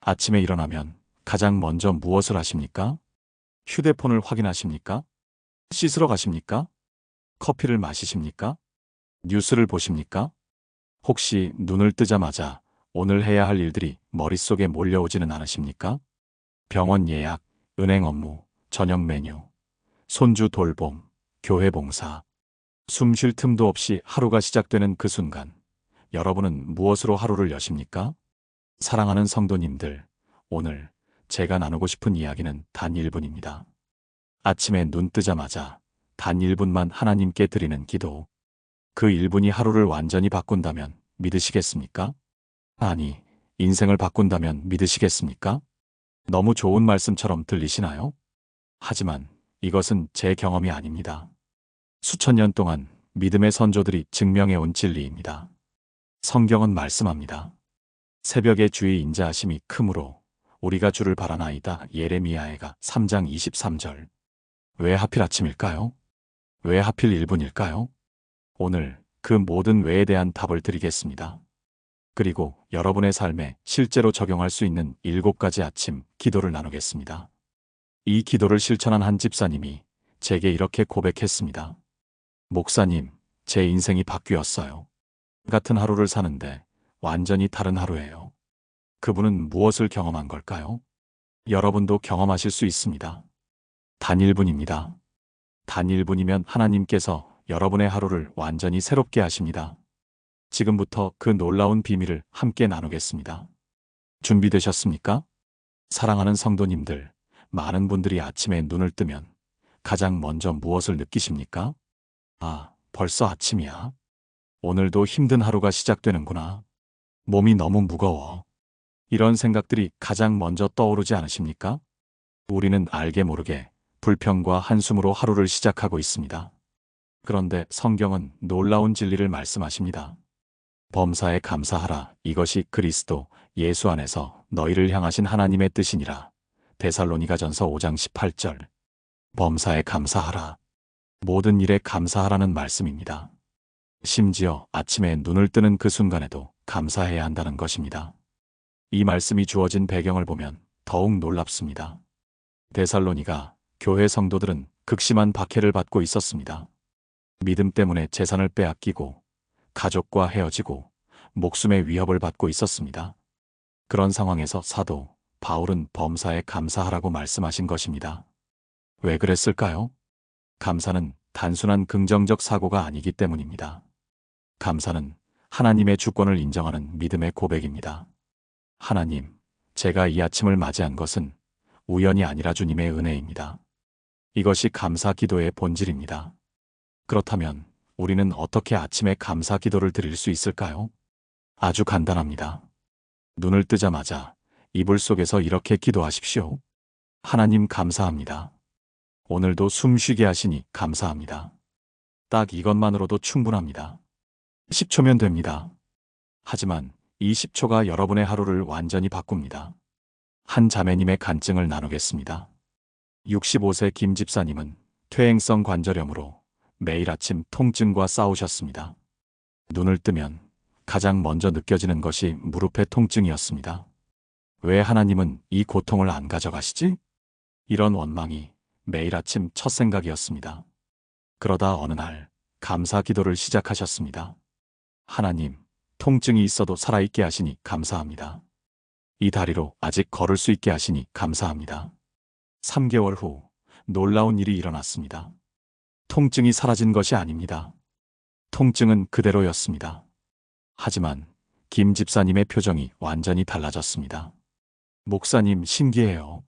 아침에 일어나면 가장 먼저 무엇을 하십니까? 휴대폰을 확인하십니까? 씻으러 가십니까? 커피를 마시십니까? 뉴스를 보십니까? 혹시 눈을 뜨자마자 오늘 해야 할 일들이 머릿속에 몰려오지는 않으십니까? 병원 예약, 은행 업무, 저녁 메뉴, 손주 돌봄, 교회 봉사. 숨 쉴 틈도 없이 하루가 시작되는 그 순간, 여러분은 무엇으로 하루를 여십니까? 사랑하는 성도님들, 오늘 제가 나누고 싶은 이야기는 단 1분입니다. 아침에 눈 뜨자마자 단 1분만 하나님께 드리는 기도. 그 1분이 하루를 완전히 바꾼다면 믿으시겠습니까? 아니, 인생을 바꾼다면 믿으시겠습니까? 너무 좋은 말씀처럼 들리시나요? 하지만 이것은 제 경험이 아닙니다. 수천 년 동안 믿음의 선조들이 증명해온 진리입니다. 성경은 말씀합니다. 새벽에 주의 인자하심이 크므로 우리가 주를 바라나이다. 예레미야가 3장 23절. 왜 하필 아침일까요? 왜 하필 1분일까요? 오늘 그 모든 왜에 대한 답을 드리겠습니다. 그리고 여러분의 삶에 실제로 적용할 수 있는 7가지 아침 기도를 나누겠습니다. 이 기도를 실천한 한 집사님이 제게 이렇게 고백했습니다. 목사님, 제 인생이 바뀌었어요. 같은 하루를 사는데 완전히 다른 하루예요. 그분은 무엇을 경험한 걸까요? 여러분도 경험하실 수 있습니다. 단 1분입니다. 단 1분이면 하나님께서 여러분의 하루를 완전히 새롭게 하십니다. 지금부터 그 놀라운 비밀을 함께 나누겠습니다. 준비되셨습니까? 사랑하는 성도님들, 많은 분들이 아침에 눈을 뜨면 가장 먼저 무엇을 느끼십니까? 아, 벌써 아침이야. 오늘도 힘든 하루가 시작되는구나. 몸이 너무 무거워. 이런 생각들이 가장 먼저 떠오르지 않으십니까? 우리는 알게 모르게 불평과 한숨으로 하루를 시작하고 있습니다. 그런데 성경은 놀라운 진리를 말씀하십니다. 범사에 감사하라. 이것이 그리스도 예수 안에서 너희를 향하신 하나님의 뜻이니라. 데살로니가전서 5장 18절. 범사에 감사하라. 모든 일에 감사하라는 말씀입니다. 심지어 아침에 눈을 뜨는 그 순간에도 감사해야 한다는 것입니다. 이 말씀이 주어진 배경을 보면 더욱 놀랍습니다. 데살로니가 교회 성도들은 극심한 박해를 받고 있었습니다. 믿음 때문에 재산을 빼앗기고 가족과 헤어지고 목숨의 위협을 받고 있었습니다. 그런 상황에서 사도 바울은 범사에 감사하라고 말씀하신 것입니다. 왜 그랬을까요? 감사는 단순한 긍정적 사고가 아니기 때문입니다. 감사는 하나님의 주권을 인정하는 믿음의 고백입니다. 하나님, 제가 이 아침을 맞이한 것은 우연이 아니라 주님의 은혜입니다. 이것이 감사 기도의 본질입니다. 그렇다면 우리는 어떻게 아침에 감사 기도를 드릴 수 있을까요? 아주 간단합니다. 눈을 뜨자마자 이불 속에서 이렇게 기도하십시오. 하나님 감사합니다. 오늘도 숨 쉬게 하시니 감사합니다. 딱 이것만으로도 충분합니다. 10초면 됩니다. 하지만 이 10초가 여러분의 하루를 완전히 바꿉니다. 한 자매님의 간증을 나누겠습니다. 65세 김 집사님은 퇴행성 관절염으로 매일 아침 통증과 싸우셨습니다. 눈을 뜨면 가장 먼저 느껴지는 것이 무릎의 통증이었습니다. 왜 하나님은 이 고통을 안 가져가시지? 이런 원망이 매일 아침 첫 생각이었습니다. 그러다 어느 날 감사 기도를 시작하셨습니다. 하나님, 통증이 있어도 살아있게 하시니 감사합니다. 이 다리로 아직 걸을 수 있게 하시니 감사합니다. 3개월 후 놀라운 일이 일어났습니다. 통증이 사라진 것이 아닙니다. 통증은 그대로였습니다. 하지만 김 집사님의 표정이 완전히 달라졌습니다. 목사님, 신기해요.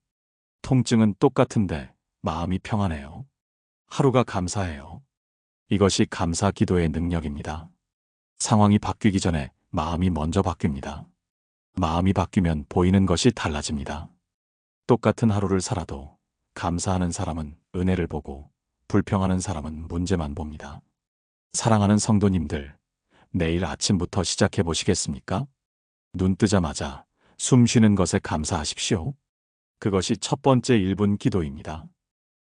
통증은 똑같은데 마음이 평안해요. 하루가 감사해요. 이것이 감사 기도의 능력입니다. 상황이 바뀌기 전에 마음이 먼저 바뀝니다. 마음이 바뀌면 보이는 것이 달라집니다. 똑같은 하루를 살아도 감사하는 사람은 은혜를 보고 불평하는 사람은 문제만 봅니다. 사랑하는 성도님들, 내일 아침부터 시작해 보시겠습니까? 눈 뜨자마자 숨 쉬는 것에 감사하십시오. 그것이 첫 번째 1분 기도입니다.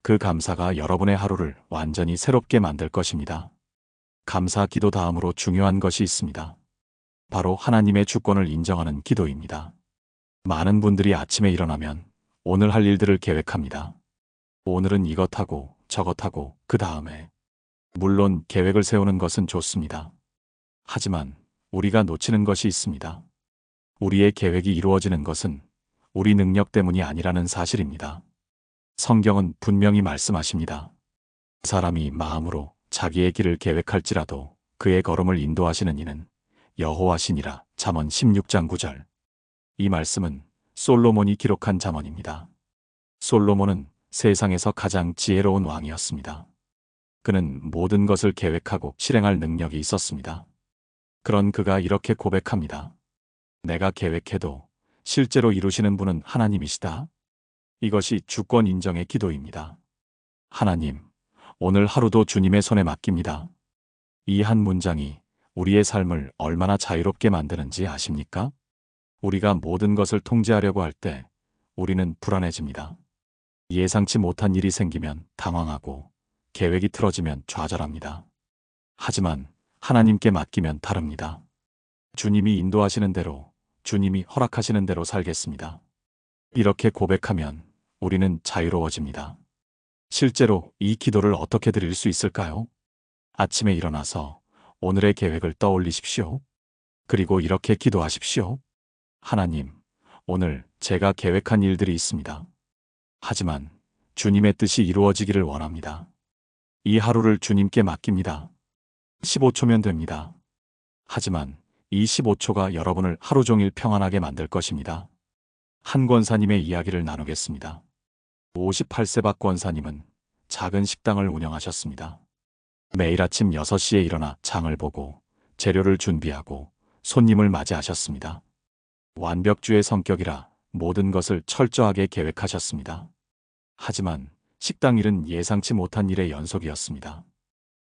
그 감사가 여러분의 하루를 완전히 새롭게 만들 것입니다. 감사 기도 다음으로 중요한 것이 있습니다. 바로 하나님의 주권을 인정하는 기도입니다. 많은 분들이 아침에 일어나면 오늘 할 일들을 계획합니다. 오늘은 이것하고 저것하고 그 다음에. 물론 계획을 세우는 것은 좋습니다. 하지만 우리가 놓치는 것이 있습니다. 우리의 계획이 이루어지는 것은 우리 능력 때문이 아니라는 사실입니다. 성경은 분명히 말씀하십니다. 사람이 마음으로 자기의 길을 계획할지라도 그의 걸음을 인도하시는 이는 여호와시니라. 잠언 16장 9절. 이 말씀은 솔로몬이 기록한 잠언입니다. 솔로몬은 세상에서 가장 지혜로운 왕이었습니다. 그는 모든 것을 계획하고 실행할 능력이 있었습니다. 그런 그가 이렇게 고백합니다. 내가 계획해도 실제로 이루시는 분은 하나님이시다. 이것이 주권 인정의 기도입니다. 하나님, 오늘 하루도 주님의 손에 맡깁니다. 이 한 문장이 우리의 삶을 얼마나 자유롭게 만드는지 아십니까? 우리가 모든 것을 통제하려고 할 때 우리는 불안해집니다. 예상치 못한 일이 생기면 당황하고 계획이 틀어지면 좌절합니다. 하지만 하나님께 맡기면 다릅니다. 주님이 인도하시는 대로, 주님이 허락하시는 대로 살겠습니다. 이렇게 고백하면 우리는 자유로워집니다. 실제로 이 기도를 어떻게 드릴 수 있을까요? 아침에 일어나서 오늘의 계획을 떠올리십시오. 그리고 이렇게 기도하십시오. 하나님, 오늘 제가 계획한 일들이 있습니다. 하지만 주님의 뜻이 이루어지기를 원합니다. 이 하루를 주님께 맡깁니다. 15초면 됩니다. 하지만 이 15초가 여러분을 하루 종일 평안하게 만들 것입니다. 한 권사님의 이야기를 나누겠습니다. 58세 박 권사님은 작은 식당을 운영하셨습니다. 매일 아침 6시에 일어나 장을 보고 재료를 준비하고 손님을 맞이하셨습니다. 완벽주의 성격이라 모든 것을 철저하게 계획하셨습니다. 하지만 식당 일은 예상치 못한 일의 연속이었습니다.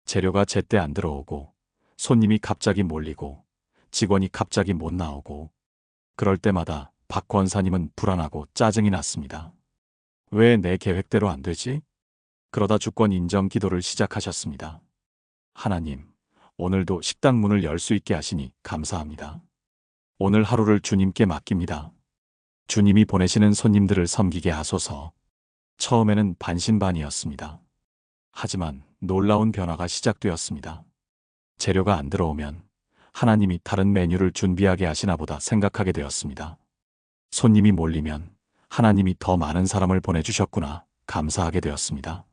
재료가 제때 안 들어오고 손님이 갑자기 몰리고 직원이 갑자기 못 나오고 그럴 때마다 박 권사님은 불안하고 짜증이 났습니다. 왜 내 계획대로 안 되지? 그러다 주권 인정 기도를 시작하셨습니다. 하나님, 오늘도 식당 문을 열 수 있게 하시니 감사합니다. 오늘 하루를 주님께 맡깁니다. 주님이 보내시는 손님들을 섬기게 하소서. 처음에는 반신반의였습니다. 하지만 놀라운 변화가 시작되었습니다. 재료가 안 들어오면 하나님이 다른 메뉴를 준비하게 하시나 보다 생각하게 되었습니다. 손님이 몰리면 하나님이 더 많은 사람을 보내주셨구나 감사하게 되었습니다.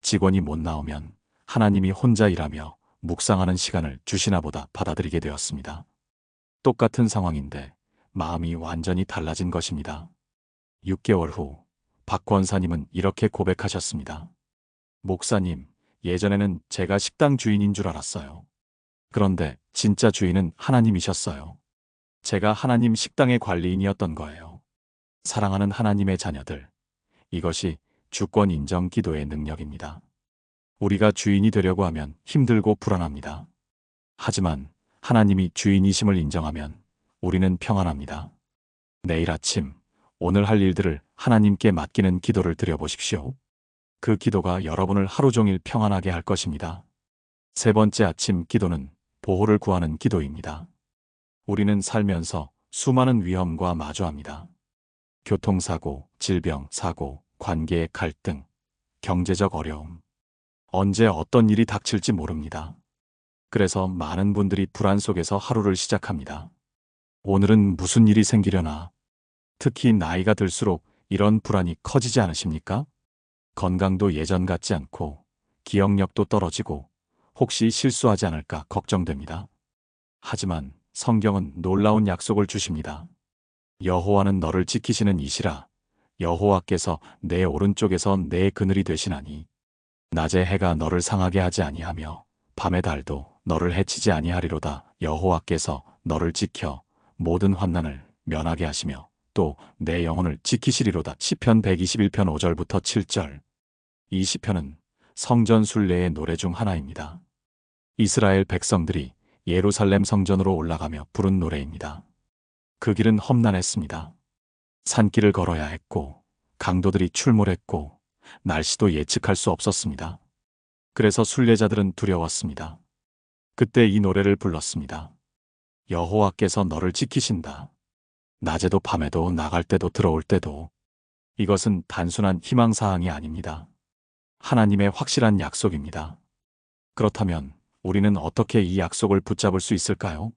직원이 못 나오면 하나님이 혼자 일하며 묵상하는 시간을 주시나 보다 받아들이게 되었습니다. 똑같은 상황인데 마음이 완전히 달라진 것입니다. 6개월 후 박 권사님은 이렇게 고백하셨습니다. 목사님, 예전에는 제가 식당 주인인 줄 알았어요. 그런데 진짜 주인은 하나님이셨어요. 제가 하나님 식당의 관리인이었던 거예요. 사랑하는 하나님의 자녀들, 이것이 주권 인정 기도의 능력입니다. 우리가 주인이 되려고 하면 힘들고 불안합니다. 하지만 하나님이 주인이심을 인정하면 우리는 평안합니다. 내일 아침, 오늘 할 일들을 하나님께 맡기는 기도를 드려보십시오. 그 기도가 여러분을 하루 종일 평안하게 할 것입니다. 세 번째 아침 기도는 보호를 구하는 기도입니다. 우리는 살면서 수많은 위험과 마주합니다. 교통사고, 질병, 사고, 관계의 갈등, 경제적 어려움. 언제 어떤 일이 닥칠지 모릅니다. 그래서 많은 분들이 불안 속에서 하루를 시작합니다. 오늘은 무슨 일이 생기려나? 특히 나이가 들수록 이런 불안이 커지지 않으십니까? 건강도 예전 같지 않고 기억력도 떨어지고 혹시 실수하지 않을까 걱정됩니다. 하지만 성경은 놀라운 약속을 주십니다. 여호와는 너를 지키시는 이시라. 여호와께서 내 오른쪽에서 내 그늘이 되시나니 낮에 해가 너를 상하게 하지 아니하며 밤의 달도 너를 해치지 아니하리로다. 여호와께서 너를 지켜 모든 환난을 면하게 하시며 또 내 영혼을 지키시리로다. 시편 121편 5절부터 7절. 이 시편은 성전 순례의 노래 중 하나입니다. 이스라엘 백성들이 예루살렘 성전으로 올라가며 부른 노래입니다. 그 길은 험난했습니다. 산길을 걸어야 했고 강도들이 출몰했고 날씨도 예측할 수 없었습니다. 그래서 순례자들은 두려웠습니다. 그때 이 노래를 불렀습니다. 여호와께서 너를 지키신다. 낮에도 밤에도 나갈 때도 들어올 때도. 이것은 단순한 희망사항이 아닙니다. 하나님의 확실한 약속입니다. 그렇다면 우리는 어떻게 이 약속을 붙잡을 수 있을까요?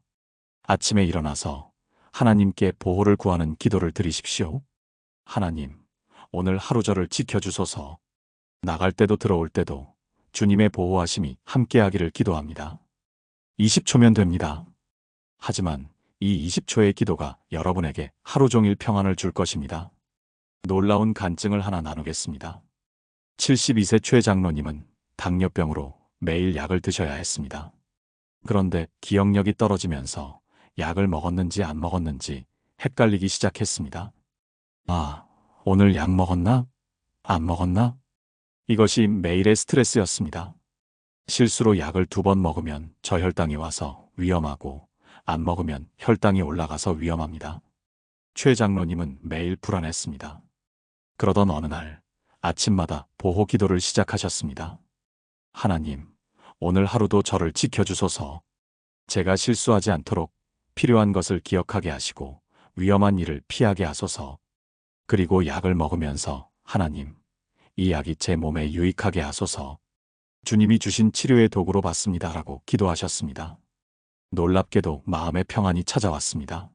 아침에 일어나서 하나님께 보호를 구하는 기도를 드리십시오. 하나님, 오늘 하루 저를 지켜주소서. 나갈 때도 들어올 때도 주님의 보호하심이 함께하기를 기도합니다. 20초면 됩니다. 하지만 이 20초의 기도가 여러분에게 하루 종일 평안을 줄 것입니다. 놀라운 간증을 하나 나누겠습니다. 72세 최 장로님은 당뇨병으로 매일 약을 드셔야 했습니다. 그런데 기억력이 떨어지면서 약을 먹었는지 안 먹었는지 헷갈리기 시작했습니다. 아, 오늘 약 먹었나? 안 먹었나? 이것이 매일의 스트레스였습니다. 실수로 약을 2번 먹으면 저혈당이 와서 위험하고 안 먹으면 혈당이 올라가서 위험합니다. 최 장로님은 매일 불안했습니다. 그러던 어느 날 아침마다 보호 기도를 시작하셨습니다. 하나님, 오늘 하루도 저를 지켜주소서. 제가 실수하지 않도록 필요한 것을 기억하게 하시고 위험한 일을 피하게 하소서. 그리고 약을 먹으면서 하나님, 이 약이 제 몸에 유익하게 하소서. 주님이 주신 치료의 도구로 받습니다라고 기도하셨습니다. 놀랍게도 마음의 평안이 찾아왔습니다.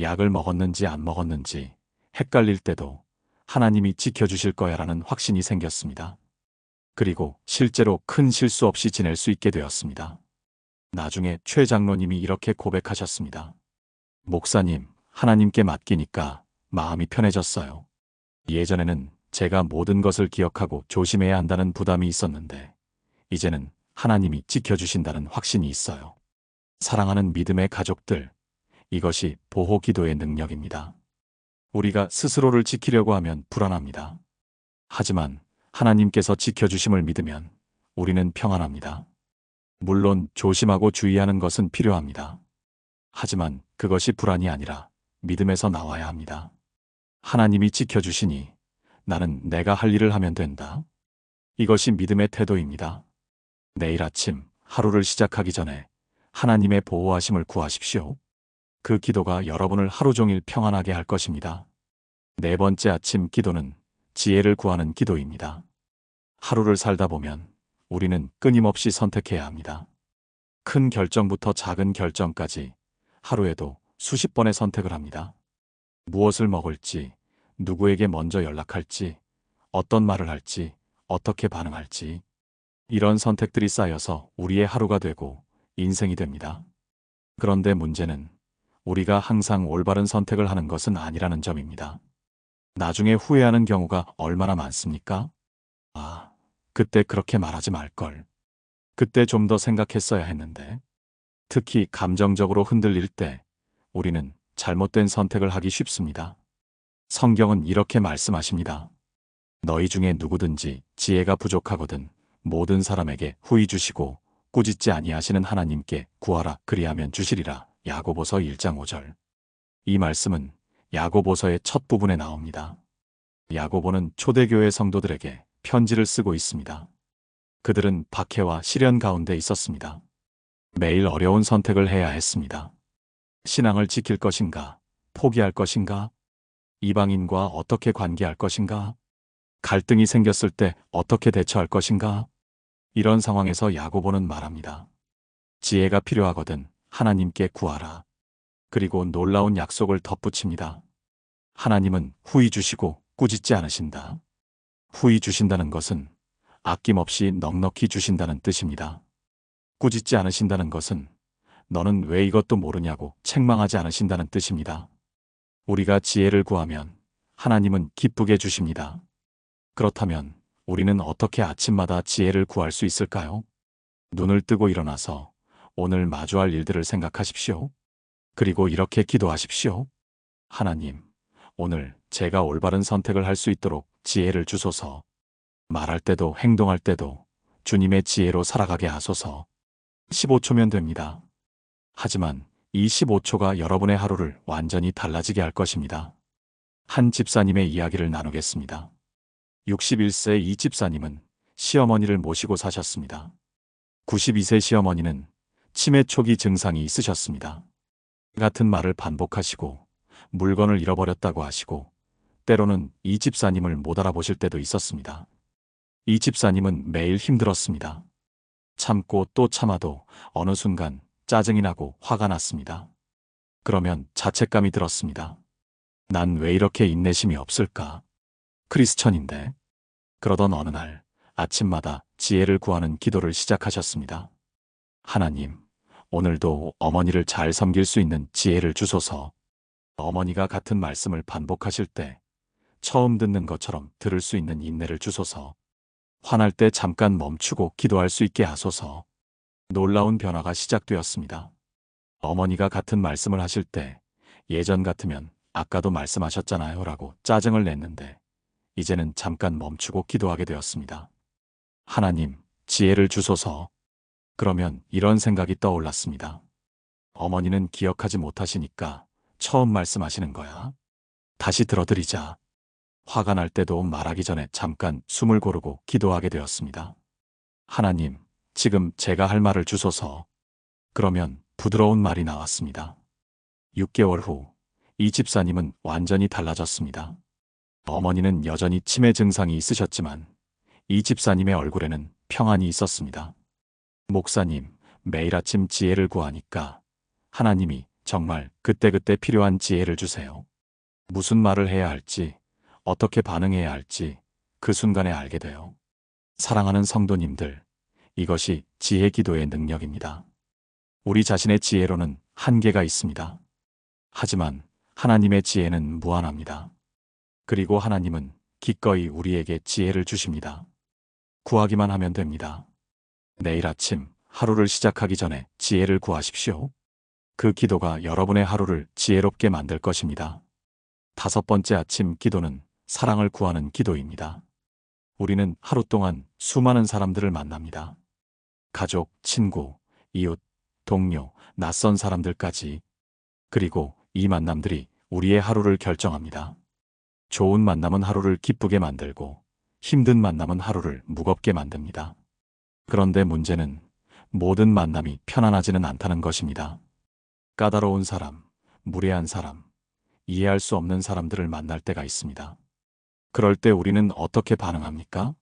약을 먹었는지 안 먹었는지 헷갈릴 때도 하나님이 지켜주실 거야라는 확신이 생겼습니다. 그리고 실제로 큰 실수 없이 지낼 수 있게 되었습니다. 나중에 최 장로님이 이렇게 고백하셨습니다. 목사님, 하나님께 맡기니까 마음이 편해졌어요. 예전에는 제가 모든 것을 기억하고 조심해야 한다는 부담이 있었는데 이제는 하나님이 지켜주신다는 확신이 있어요. 사랑하는 믿음의 가족들, 이것이 보호 기도의 능력입니다. 우리가 스스로를 지키려고 하면 불안합니다. 하지만 하나님께서 지켜주심을 믿으면 우리는 평안합니다. 물론 조심하고 주의하는 것은 필요합니다. 하지만 그것이 불안이 아니라 믿음에서 나와야 합니다. 하나님이 지켜주시니 나는 내가 할 일을 하면 된다. 이것이 믿음의 태도입니다. 내일 아침 하루를 시작하기 전에 하나님의 보호하심을 구하십시오. 그 기도가 여러분을 하루 종일 평안하게 할 것입니다. 네 번째 아침 기도는 지혜를 구하는 기도입니다. 하루를 살다 보면 우리는 끊임없이 선택해야 합니다. 큰 결정부터 작은 결정까지 하루에도 수십 번의 선택을 합니다. 무엇을 먹을지, 누구에게 먼저 연락할지, 어떤 말을 할지, 어떻게 반응할지. 이런 선택들이 쌓여서 우리의 하루가 되고 인생이 됩니다. 그런데 문제는 우리가 항상 올바른 선택을 하는 것은 아니라는 점입니다. 나중에 후회하는 경우가 얼마나 많습니까? 아, 그때 그렇게 말하지 말걸. 그때 좀 더 생각했어야 했는데. 특히 감정적으로 흔들릴 때 우리는 잘못된 선택을 하기 쉽습니다. 성경은 이렇게 말씀하십니다. 너희 중에 누구든지 지혜가 부족하거든 모든 사람에게 후히 주시고 꾸짖지 아니하시는 하나님께 구하라 그리하면 주시리라. 야고보서 1장 5절. 이 말씀은 야고보서의 첫 부분에 나옵니다. 야고보는 초대교회 성도들에게 편지를 쓰고 있습니다. 그들은 박해와 시련 가운데 있었습니다. 매일 어려운 선택을 해야 했습니다. 신앙을 지킬 것인가? 포기할 것인가? 이방인과 어떻게 관계할 것인가? 갈등이 생겼을 때 어떻게 대처할 것인가? 이런 상황에서 야고보는 말합니다. 지혜가 필요하거든 하나님께 구하라. 그리고 놀라운 약속을 덧붙입니다. 하나님은 후히 주시고 꾸짖지 않으신다. 후히 주신다는 것은 아낌없이 넉넉히 주신다는 뜻입니다. 꾸짖지 않으신다는 것은 너는 왜 이것도 모르냐고 책망하지 않으신다는 뜻입니다. 우리가 지혜를 구하면 하나님은 기쁘게 주십니다. 그렇다면 우리는 어떻게 아침마다 지혜를 구할 수 있을까요? 눈을 뜨고 일어나서 오늘 마주할 일들을 생각하십시오. 그리고 이렇게 기도하십시오. 하나님, 오늘 제가 올바른 선택을 할 수 있도록 지혜를 주소서. 말할 때도 행동할 때도 주님의 지혜로 살아가게 하소서. 15초면 됩니다. 하지만 이 15초가 여러분의 하루를 완전히 달라지게 할 것입니다. 한 집사님의 이야기를 나누겠습니다. 61세 이 집사님은 시어머니를 모시고 사셨습니다. 92세 시어머니는 치매 초기 증상이 있으셨습니다. 같은 말을 반복하시고 물건을 잃어버렸다고 하시고 때로는 이 집사님을 못 알아보실 때도 있었습니다. 이 집사님은 매일 힘들었습니다. 참고 또 참아도 어느 순간 짜증이 나고 화가 났습니다. 그러면 자책감이 들었습니다. 난 왜 이렇게 인내심이 없을까? 크리스천인데. 그러던 어느 날 아침마다 지혜를 구하는 기도를 시작하셨습니다. 하나님, 오늘도 어머니를 잘 섬길 수 있는 지혜를 주소서. 어머니가 같은 말씀을 반복하실 때 처음 듣는 것처럼 들을 수 있는 인내를 주소서. 화날 때 잠깐 멈추고 기도할 수 있게 하소서. 놀라운 변화가 시작되었습니다. 어머니가 같은 말씀을 하실 때 예전 같으면 아까도 말씀하셨잖아요 라고 짜증을 냈는데 이제는 잠깐 멈추고 기도하게 되었습니다. 하나님, 지혜를 주소서. 그러면 이런 생각이 떠올랐습니다. 어머니는 기억하지 못하시니까 처음 말씀하시는 거야. 다시 들어드리자. 화가 날 때도 말하기 전에 잠깐 숨을 고르고 기도하게 되었습니다. 하나님, 지금 제가 할 말을 주소서. 그러면 부드러운 말이 나왔습니다. 6개월 후, 이 집사님은 완전히 달라졌습니다. 어머니는 여전히 치매 증상이 있으셨지만 이 집사님의 얼굴에는 평안이 있었습니다. 목사님, 매일 아침 지혜를 구하니까 하나님이 정말 그때그때 필요한 지혜를 주세요. 무슨 말을 해야 할지, 어떻게 반응해야 할지 그 순간에 알게 돼요. 사랑하는 성도님들, 이것이 지혜 기도의 능력입니다. 우리 자신의 지혜로는 한계가 있습니다. 하지만 하나님의 지혜는 무한합니다. 그리고 하나님은 기꺼이 우리에게 지혜를 주십니다. 구하기만 하면 됩니다. 내일 아침 하루를 시작하기 전에 지혜를 구하십시오. 그 기도가 여러분의 하루를 지혜롭게 만들 것입니다. 5번째 아침 기도는 사랑을 구하는 기도입니다. 우리는 하루 동안 수많은 사람들을 만납니다. 가족, 친구, 이웃, 동료, 낯선 사람들까지. 그리고 이 만남들이 우리의 하루를 결정합니다. 좋은 만남은 하루를 기쁘게 만들고 힘든 만남은 하루를 무겁게 만듭니다. 그런데 문제는 모든 만남이 편안하지는 않다는 것입니다. 까다로운 사람, 무례한 사람, 이해할 수 없는 사람들을 만날 때가 있습니다. 그럴 때 우리는 어떻게 반응합니까?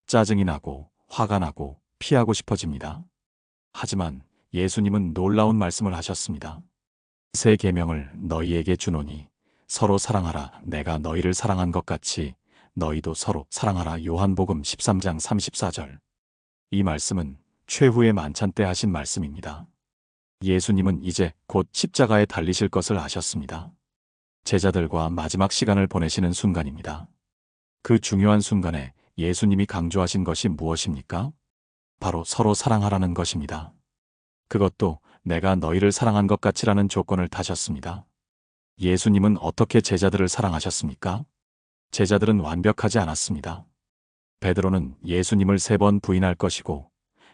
짜증이 나고 화가 나고 피하고 싶어집니다. 하지만 예수님은 놀라운 말씀을 하셨습니다. 새 계명을 너희에게 주노니 서로 사랑하라. 내가 너희를 사랑한 것 같이 너희도 서로 사랑하라. 요한복음 13장 34절. 이 말씀은 최후의 만찬 때 하신 말씀입니다. 예수님은 이제 곧 십자가에 달리실 것을 아셨습니다. 제자들과 마지막 시간을 보내시는 순간입니다. 그 중요한 순간에 예수님이 강조하신 것이 무엇입니까? 바로 서로 사랑하라는 것입니다. 그것도 내가 너희를 사랑한 것 같이라는 조건을 다셨습니다. 예수님은 어떻게 제자들을 사랑하셨습니까? 제자들은 완벽하지 않았습니다. 베드로는 예수님을 3번 부인할 것이고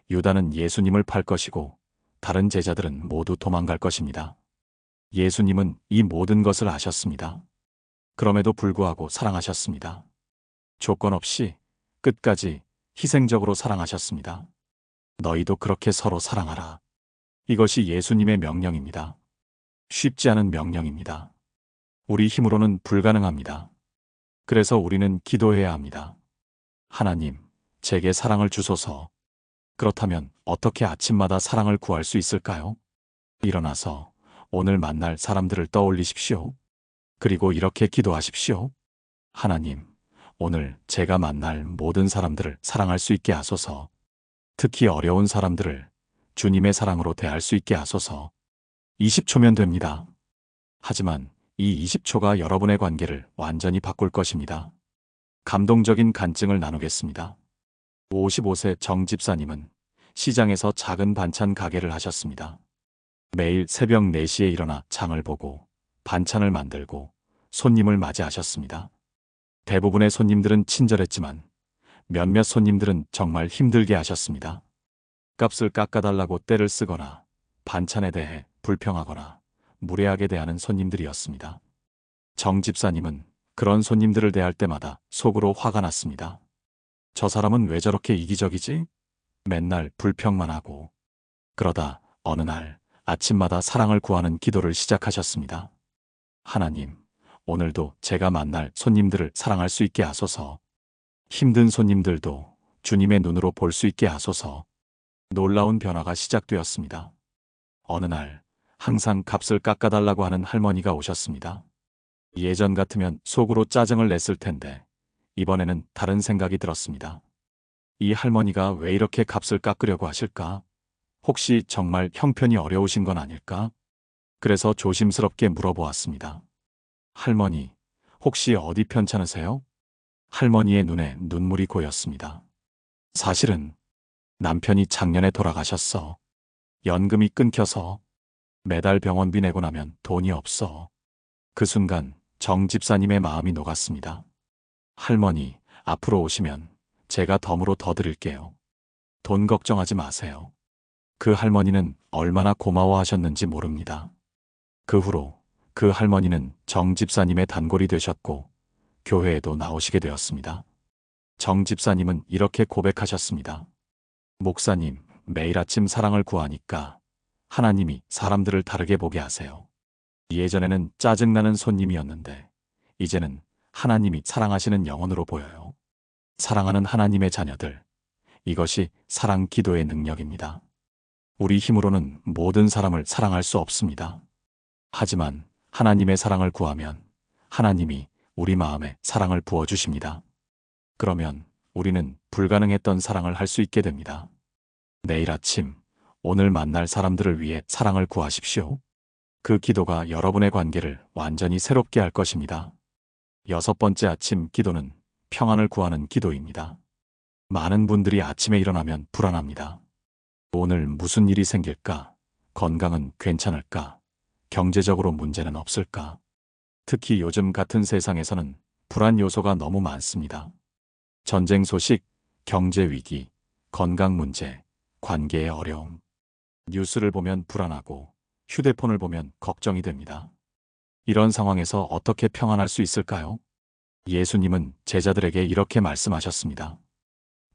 유다는 예수님을 팔 것이고 다른 제자들은 모두 도망갈 것입니다. 예수님은 이 모든 것을 아셨습니다. 그럼에도 불구하고 사랑하셨습니다. 조건 없이 끝까지 희생적으로 사랑하셨습니다. 너희도 그렇게 서로 사랑하라. 이것이 예수님의 명령입니다. 쉽지 않은 명령입니다. 우리 힘으로는 불가능합니다. 그래서 우리는 기도해야 합니다. 하나님, 제게 사랑을 주소서. 그렇다면 어떻게 아침마다 사랑을 구할 수 있을까요? 일어나서 오늘 만날 사람들을 떠올리십시오. 그리고 이렇게 기도하십시오. 하나님, 오늘 제가 만날 모든 사람들을 사랑할 수 있게 하소서. 특히 어려운 사람들을 주님의 사랑으로 대할 수 있게 하소서. 20초면 됩니다. 하지만 이 20초가 여러분의 관계를 완전히 바꿀 것입니다. 감동적인 간증을 나누겠습니다. 55세 정 집사님은 시장에서 작은 반찬 가게를 하셨습니다. 매일 새벽 4시에 일어나 장을 보고 반찬을 만들고 손님을 맞이하셨습니다. 대부분의 손님들은 친절했지만 몇몇 손님들은 정말 힘들게 하셨습니다. 값을 깎아달라고 떼를 쓰거나 반찬에 대해 불평하거나 무례하게 대하는 손님들이었습니다. 정 집사님은 그런 손님들을 대할 때마다 속으로 화가 났습니다. 저 사람은 왜 저렇게 이기적이지? 맨날 불평만 하고. 그러다 어느 날 아침마다 사랑을 구하는 기도를 시작하셨습니다. 하나님, 오늘도 제가 만날 손님들을 사랑할 수 있게 하소서. 힘든 손님들도 주님의 눈으로 볼 수 있게 하소서. 놀라운 변화가 시작되었습니다. 어느 날 항상 값을 깎아달라고 하는 할머니가 오셨습니다. 예전 같으면 속으로 짜증을 냈을 텐데 이번에는 다른 생각이 들었습니다. 이 할머니가 왜 이렇게 값을 깎으려고 하실까? 혹시 정말 형편이 어려우신 건 아닐까? 그래서 조심스럽게 물어보았습니다. 할머니, 혹시 어디 편찮으세요? 할머니의 눈에 눈물이 고였습니다. 사실은 남편이 작년에 돌아가셨어. 연금이 끊겨서 매달 병원비 내고 나면 돈이 없어. 그 순간 정 집사님의 마음이 녹았습니다. 할머니, 앞으로 오시면 제가 덤으로 더 드릴게요. 돈 걱정하지 마세요. 그 할머니는 얼마나 고마워하셨는지 모릅니다. 그 후로 그 할머니는 정 집사님의 단골이 되셨고 교회에도 나오시게 되었습니다. 정 집사님은 이렇게 고백하셨습니다. 목사님, 매일 아침 사랑을 구하니까 하나님이 사람들을 다르게 보게 하세요. 예전에는 짜증나는 손님이었는데 이제는 하나님이 사랑하시는 영혼으로 보여요. 사랑하는 하나님의 자녀들, 이것이 사랑 기도의 능력입니다. 우리 힘으로는 모든 사람을 사랑할 수 없습니다. 하지만 하나님의 사랑을 구하면 하나님이 우리 마음에 사랑을 부어주십니다. 그러면 우리는 불가능했던 사랑을 할 수 있게 됩니다. 내일 아침, 오늘 만날 사람들을 위해 사랑을 구하십시오. 그 기도가 여러분의 관계를 완전히 새롭게 할 것입니다. 6번째 아침 기도는 평안을 구하는 기도입니다. 많은 분들이 아침에 일어나면 불안합니다. 오늘 무슨 일이 생길까? 건강은 괜찮을까? 경제적으로 문제는 없을까? 특히 요즘 같은 세상에서는 불안 요소가 너무 많습니다. 전쟁 소식, 경제 위기, 건강 문제, 관계의 어려움. 뉴스를 보면 불안하고 휴대폰을 보면 걱정이 됩니다. 이런 상황에서 어떻게 평안할 수 있을까요? 예수님은 제자들에게 이렇게 말씀하셨습니다.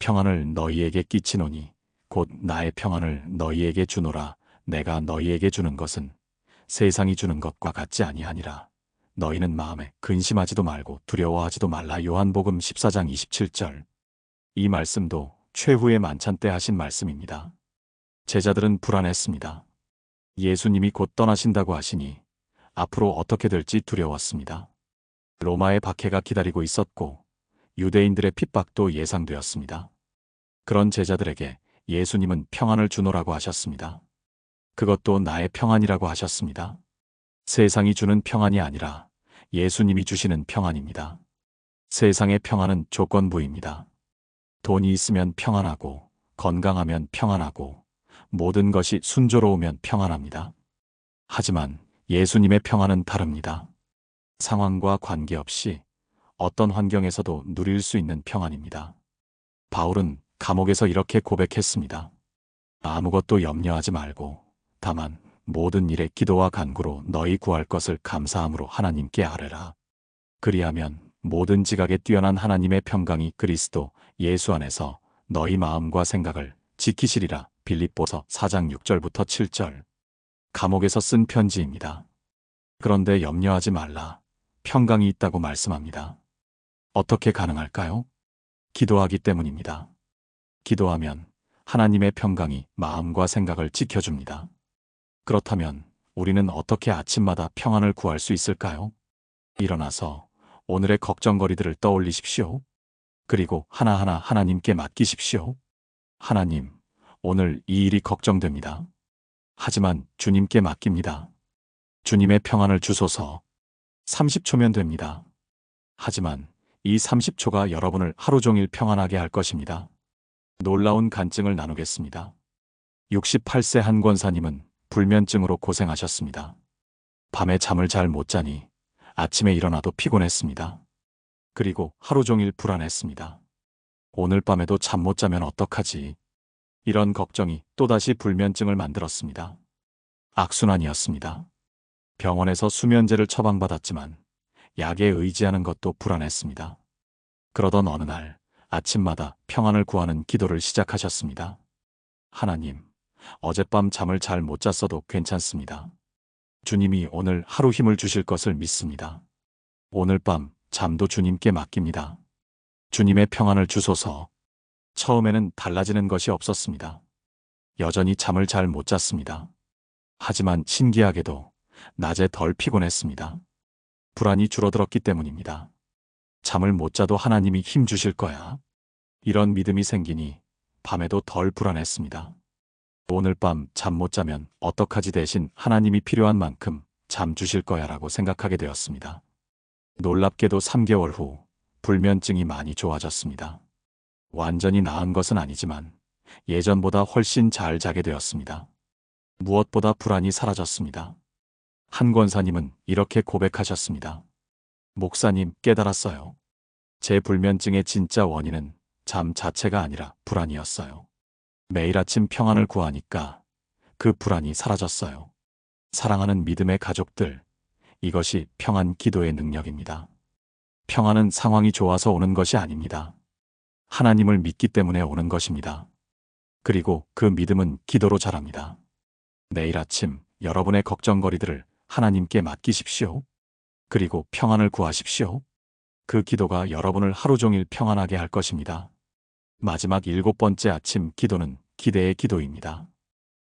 평안을 너희에게 끼치노니 곧 나의 평안을 너희에게 주노라. 내가 너희에게 주는 것은 세상이 주는 것과 같지 아니하니라. 너희는 마음에 근심하지도 말고 두려워하지도 말라. 요한복음 14장 27절. 이 말씀도 최후의 만찬 때 하신 말씀입니다. 제자들은 불안했습니다. 예수님이 곧 떠나신다고 하시니 앞으로 어떻게 될지 두려웠습니다. 로마의 박해가 기다리고 있었고 유대인들의 핍박도 예상되었습니다. 그런 제자들에게 예수님은 평안을 주노라고 하셨습니다. 그것도 나의 평안이라고 하셨습니다. 세상이 주는 평안이 아니라 예수님이 주시는 평안입니다. 세상의 평안은 조건부입니다. 돈이 있으면 평안하고 건강하면 평안하고 모든 것이 순조로우면 평안합니다. 하지만 예수님의 평안은 다릅니다. 상황과 관계없이 어떤 환경에서도 누릴 수 있는 평안입니다. 바울은 감옥에서 이렇게 고백했습니다. 아무것도 염려하지 말고 다만 모든 일에 기도와 간구로 너희 구할 것을 감사함으로 하나님께 아뢰라. 그리하면 모든 지각에 뛰어난 하나님의 평강이 그리스도 예수 안에서 너희 마음과 생각을 지키시리라. 빌립보서 4장 6절부터 7절. 감옥에서 쓴 편지입니다. 그런데 염려하지 말라. 평강이 있다고 말씀합니다. 어떻게 가능할까요? 기도하기 때문입니다. 기도하면 하나님의 평강이 마음과 생각을 지켜줍니다. 그렇다면 우리는 어떻게 아침마다 평안을 구할 수 있을까요? 일어나서 오늘의 걱정거리들을 떠올리십시오. 그리고 하나하나 하나님께 맡기십시오. 하나님, 오늘 이 일이 걱정됩니다. 하지만 주님께 맡깁니다. 주님의 평안을 주소서. 30초면 됩니다. 하지만 이 30초가 여러분을 하루 종일 평안하게 할 것입니다. 놀라운 간증을 나누겠습니다. 68세 한 권사님은 불면증으로 고생하셨습니다. 밤에 잠을 잘 못 자니 아침에 일어나도 피곤했습니다. 그리고 하루 종일 불안했습니다. 오늘 밤에도 잠 못 자면 어떡하지? 이런 걱정이 또다시 불면증을 만들었습니다. 악순환이었습니다. 병원에서 수면제를 처방받았지만 약에 의지하는 것도 불안했습니다. 그러던 어느 날 아침마다 평안을 구하는 기도를 시작하셨습니다. 하나님, 어젯밤 잠을 잘 못 잤어도 괜찮습니다. 주님이 오늘 하루 힘을 주실 것을 믿습니다. 오늘 밤 잠도 주님께 맡깁니다. 주님의 평안을 주소서. 처음에는 달라지는 것이 없었습니다. 여전히 잠을 잘 못 잤습니다. 하지만 신기하게도 낮에 덜 피곤했습니다. 불안이 줄어들었기 때문입니다. 잠을 못 자도 하나님이 힘 주실 거야. 이런 믿음이 생기니 밤에도 덜 불안했습니다. 오늘 밤 잠 못 자면 어떡하지 대신 하나님이 필요한 만큼 잠 주실 거야 라고 생각하게 되었습니다. 놀랍게도 3개월 후 불면증이 많이 좋아졌습니다. 완전히 나은 것은 아니지만 예전보다 훨씬 잘 자게 되었습니다. 무엇보다 불안이 사라졌습니다. 한 권사님은 이렇게 고백하셨습니다. 목사님, 깨달았어요. 제 불면증의 진짜 원인은 잠 자체가 아니라 불안이었어요. 매일 아침 평안을 구하니까 그 불안이 사라졌어요. 사랑하는 믿음의 가족들, 이것이 평안 기도의 능력입니다. 평안은 상황이 좋아서 오는 것이 아닙니다. 하나님을 믿기 때문에 오는 것입니다. 그리고 그 믿음은 기도로 자랍니다. 내일 아침 여러분의 걱정거리들을 하나님께 맡기십시오. 그리고 평안을 구하십시오. 그 기도가 여러분을 하루 종일 평안하게 할 것입니다. 마지막 7번째 아침 기도는 기대의 기도입니다.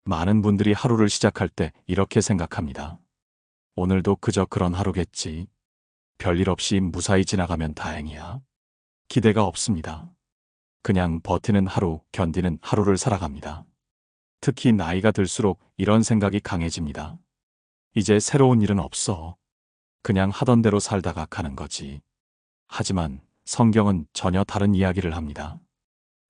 많은 분들이 하루를 시작할 때 이렇게 생각합니다. 오늘도 그저 그런 하루겠지. 별일 없이 무사히 지나가면 다행이야. 기대가 없습니다. 그냥 버티는 하루, 견디는 하루를 살아갑니다. 특히 나이가 들수록 이런 생각이 강해집니다. 이제 새로운 일은 없어. 그냥 하던 대로 살다가 가는 거지. 하지만 성경은 전혀 다른 이야기를 합니다.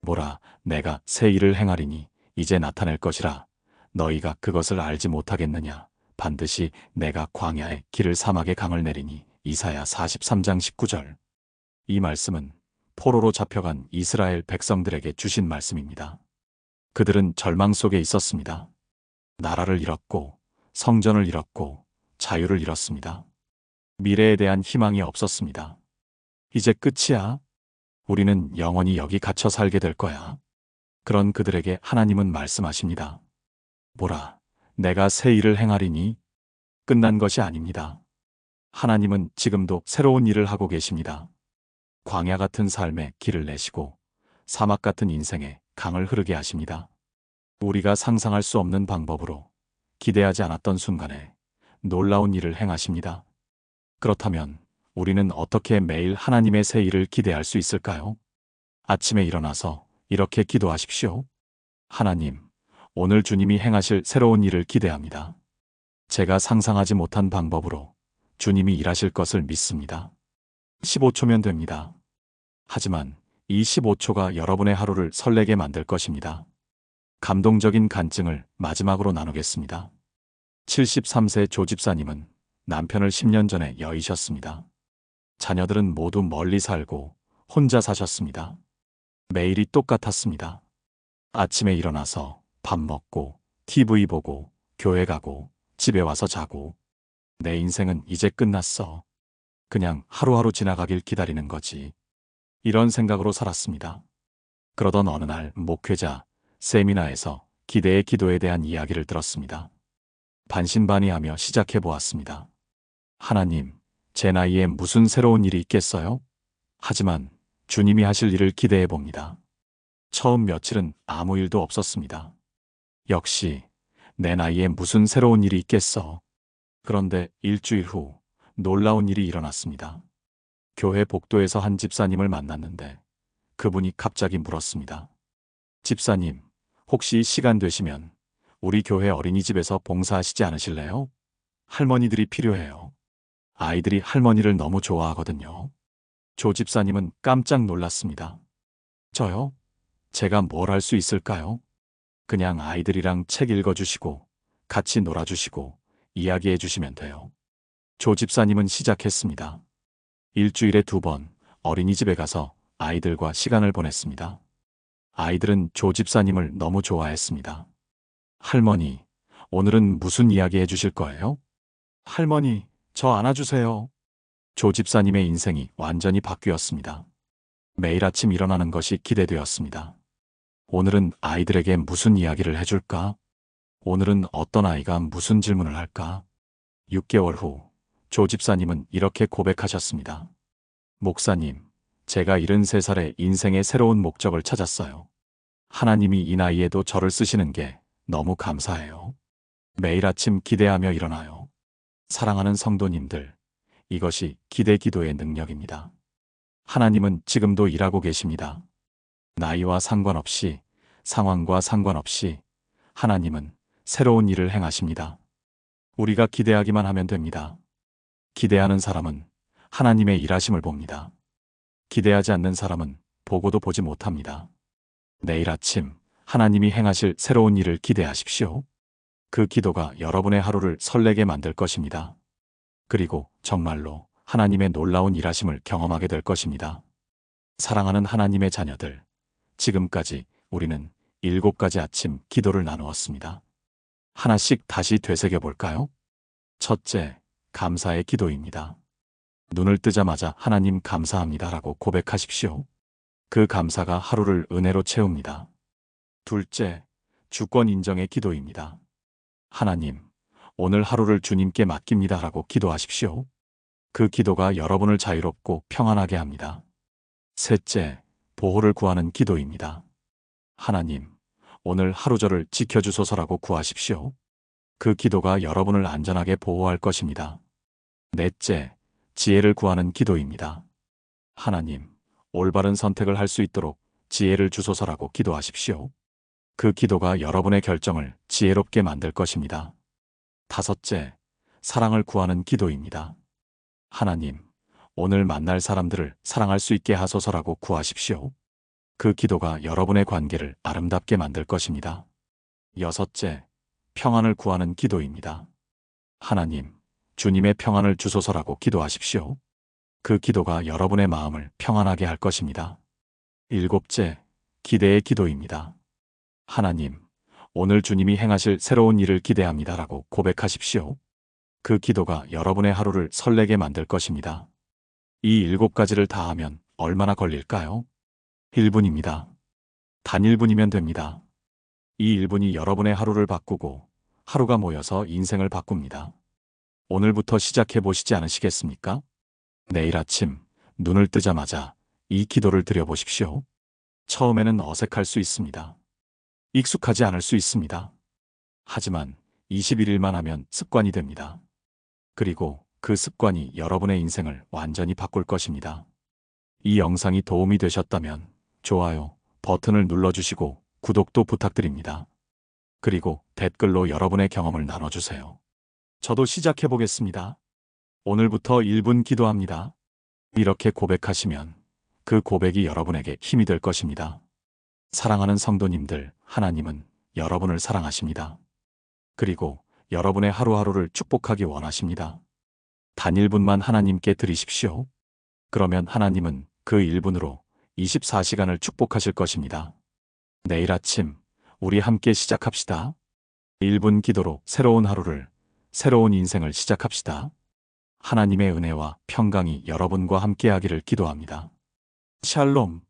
보라, 내가 새 일을 행하리니 이제 나타낼 것이라. 너희가 그것을 알지 못하겠느냐. 반드시 내가 광야에 길을 사막에 강을 내리니. 이사야 43장 19절. 이 말씀은 포로로 잡혀간 이스라엘 백성들에게 주신 말씀입니다. 그들은 절망 속에 있었습니다. 나라를 잃었고 성전을 잃었고 자유를 잃었습니다. 미래에 대한 희망이 없었습니다. 이제 끝이야. 우리는 영원히 여기 갇혀 살게 될 거야. 그런 그들에게 하나님은 말씀하십니다. 보라, 내가 새 일을 행하리니. 끝난 것이 아닙니다. 하나님은 지금도 새로운 일을 하고 계십니다. 광야 같은 삶에 길을 내시고 사막 같은 인생에 강을 흐르게 하십니다. 우리가 상상할 수 없는 방법으로 기대하지 않았던 순간에 놀라운 일을 행하십니다. 그렇다면 우리는 어떻게 매일 하나님의 새 일을 기대할 수 있을까요? 아침에 일어나서 이렇게 기도하십시오. 하나님, 오늘 주님이 행하실 새로운 일을 기대합니다. 제가 상상하지 못한 방법으로 주님이 일하실 것을 믿습니다. 15초면 됩니다. 하지만 이 15초가 여러분의 하루를 설레게 만들 것입니다. 감동적인 간증을 마지막으로 나누겠습니다. 73세 조 집사님은 남편을 10년 전에 여의셨습니다. 자녀들은 모두 멀리 살고 혼자 사셨습니다. 매일이 똑같았습니다. 아침에 일어나서 밥 먹고 TV 보고 교회 가고 집에 와서 자고. 내 인생은 이제 끝났어. 그냥 하루하루 지나가길 기다리는 거지. 이런 생각으로 살았습니다. 그러던 어느 날 목회자 세미나에서 기대의 기도에 대한 이야기를 들었습니다. 반신반의하며 시작해 보았습니다. 하나님, 제 나이에 무슨 새로운 일이 있겠어요? 하지만 주님이 하실 일을 기대해 봅니다. 처음 며칠은 아무 일도 없었습니다. 역시 내 나이에 무슨 새로운 일이 있겠어. 그런데 일주일 후 놀라운 일이 일어났습니다. 교회 복도에서 한 집사님을 만났는데 그분이 갑자기 물었습니다. 집사님, 혹시 시간 되시면 우리 교회 어린이집에서 봉사하시지 않으실래요? 할머니들이 필요해요. 아이들이 할머니를 너무 좋아하거든요. 조 집사님은 깜짝 놀랐습니다. 저요? 제가 뭘 할 수 있을까요? 그냥 아이들이랑 책 읽어주시고 같이 놀아주시고 이야기해 주시면 돼요. 조 집사님은 시작했습니다. 일주일에 2번 어린이집에 가서 아이들과 시간을 보냈습니다. 아이들은 조 집사님을 너무 좋아했습니다. 할머니, 오늘은 무슨 이야기 해주실 거예요? 할머니, 저 안아주세요. 조 집사님의 인생이 완전히 바뀌었습니다. 매일 아침 일어나는 것이 기대되었습니다. 오늘은 아이들에게 무슨 이야기를 해줄까? 오늘은 어떤 아이가 무슨 질문을 할까? 6개월 후 조 집사님은 이렇게 고백하셨습니다. 목사님, 제가 73살에 인생의 새로운 목적을 찾았어요. 하나님이 이 나이에도 저를 쓰시는 게 너무 감사해요. 매일 아침 기대하며 일어나요. 사랑하는 성도님들, 이것이 기대 기도의 능력입니다. 하나님은 지금도 일하고 계십니다. 나이와 상관없이, 상황과 상관없이 하나님은 새로운 일을 행하십니다. 우리가 기대하기만 하면 됩니다. 기대하는 사람은 하나님의 일하심을 봅니다. 기대하지 않는 사람은 보고도 보지 못합니다. 내일 아침 하나님이 행하실 새로운 일을 기대하십시오. 그 기도가 여러분의 하루를 설레게 만들 것입니다. 그리고 정말로 하나님의 놀라운 일하심을 경험하게 될 것입니다. 사랑하는 하나님의 자녀들, 지금까지 우리는 7가지 아침 기도를 나누었습니다. 하나씩 다시 되새겨 볼까요? 첫째, 감사의 기도입니다. 눈을 뜨자마자 하나님 감사합니다라고 고백하십시오. 그 감사가 하루를 은혜로 채웁니다. 둘째, 주권 인정의 기도입니다. 하나님, 오늘 하루를 주님께 맡깁니다라고 기도하십시오. 그 기도가 여러분을 자유롭고 평안하게 합니다. 셋째, 보호를 구하는 기도입니다. 하나님, 오늘 하루 저를 지켜주소서라고 구하십시오. 그 기도가 여러분을 안전하게 보호할 것입니다. 넷째, 지혜를 구하는 기도입니다. 하나님, 올바른 선택을 할 수 있도록 지혜를 주소서라고 기도하십시오. 그 기도가 여러분의 결정을 지혜롭게 만들 것입니다. 다섯째, 사랑을 구하는 기도입니다. 하나님, 오늘 만날 사람들을 사랑할 수 있게 하소서라고 구하십시오. 그 기도가 여러분의 관계를 아름답게 만들 것입니다. 여섯째, 평안을 구하는 기도입니다. 하나님, 주님의 평안을 주소서라고 기도하십시오. 그 기도가 여러분의 마음을 평안하게 할 것입니다. 일곱째, 기대의 기도입니다. 하나님, 오늘 주님이 행하실 새로운 일을 기대합니다라고 고백하십시오. 그 기도가 여러분의 하루를 설레게 만들 것입니다. 이 7가지를 다 하면 얼마나 걸릴까요? 1분입니다. 단 1분이면 됩니다. 이 1분이 여러분의 하루를 바꾸고 하루가 모여서 인생을 바꿉니다. 오늘부터 시작해 보시지 않으시겠습니까? 내일 아침 눈을 뜨자마자 이 기도를 드려보십시오. 처음에는 어색할 수 있습니다. 익숙하지 않을 수 있습니다. 하지만 21일만 하면 습관이 됩니다. 그리고 그 습관이 여러분의 인생을 완전히 바꿀 것입니다. 이 영상이 도움이 되셨다면 좋아요 버튼을 눌러주시고 구독도 부탁드립니다. 그리고 댓글로 여러분의 경험을 나눠주세요. 저도 시작해 보겠습니다. 오늘부터 1분 기도합니다. 이렇게 고백하시면 그 고백이 여러분에게 힘이 될 것입니다. 사랑하는 성도님들, 하나님은 여러분을 사랑하십니다. 그리고 여러분의 하루하루를 축복하기 원하십니다. 단 1분만 하나님께 드리십시오. 그러면 하나님은 그 1분으로 24시간을 축복하실 것입니다. 내일 아침 우리 함께 시작합시다. 1분 기도로 새로운 하루를, 새로운 인생을 시작합시다. 하나님의 은혜와 평강이 여러분과 함께하기를 기도합니다. 샬롬.